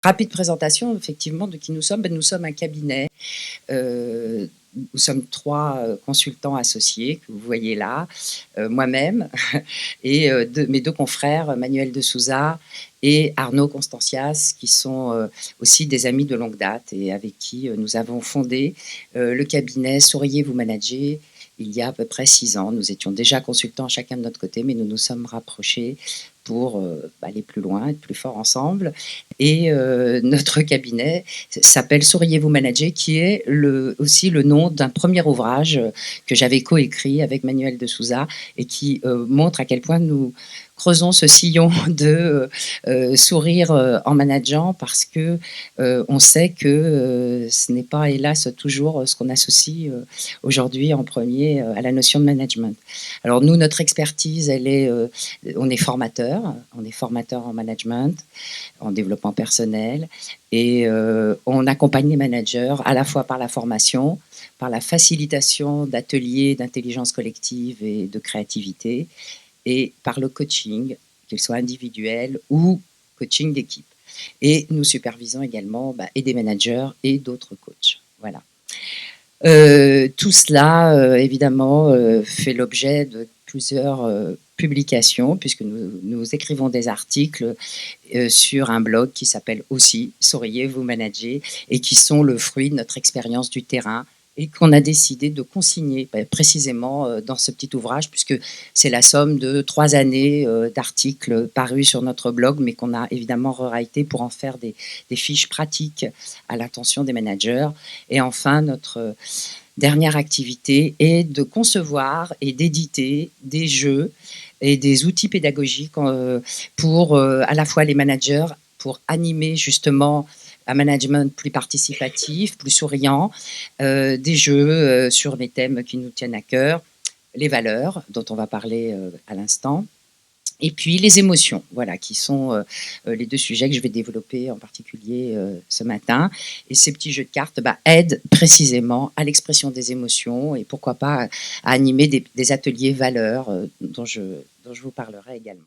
Rapide présentation, effectivement, de qui nous sommes. Nous sommes un cabinet. Nous sommes 3 consultants associés que vous voyez là, moi-même et mes 2 confrères, Manuel de Souza et Arnaud Constancias, qui sont aussi des amis de longue date et avec qui nous avons fondé le cabinet Souriez vous managez il y a à peu près 6 ans. Nous étions déjà consultants chacun de notre côté, mais nous nous sommes rapprochés pour aller plus loin, être plus forts ensemble. Et notre cabinet s'appelle Souriez vous manager, qui est aussi le nom d'un premier ouvrage que j'avais coécrit avec Manuel de Souza et qui montre à quel point nous creusons ce sillon de sourire en manageant, parce que on sait que ce n'est pas, hélas, toujours ce qu'on associe aujourd'hui en premier à la notion de management. Alors nous, notre expertise, on est formateur en management, en développement personnel, et on accompagne les managers à la fois par la formation, par la facilitation d'ateliers d'intelligence collective et de créativité, et par le coaching, qu'il soit individuel ou coaching d'équipe. Et nous supervisons également et des managers et d'autres coachs. Voilà. Tout cela, évidemment, fait l'objet de plusieurs publications, puisque nous écrivons des articles sur un blog qui s'appelle aussi Souriez vous managez, et qui sont le fruit de notre expérience du terrain et qu'on a décidé de consigner précisément dans ce petit ouvrage, puisque c'est la somme de 3 années d'articles parus sur notre blog, mais qu'on a évidemment rewrité pour en faire des fiches pratiques à l'intention des managers. Et enfin, notre dernière activité est de concevoir et d'éditer des jeux et des outils pédagogiques pour à la fois les managers, pour animer justement un management plus participatif, plus souriant, des jeux sur les thèmes qui nous tiennent à cœur, les valeurs dont on va parler à l'instant, et puis les émotions, voilà, qui sont les 2 sujets que je vais développer en particulier ce matin. Et ces petits jeux de cartes aident précisément à l'expression des émotions, et pourquoi pas à animer des ateliers valeurs dont je vous parlerai également.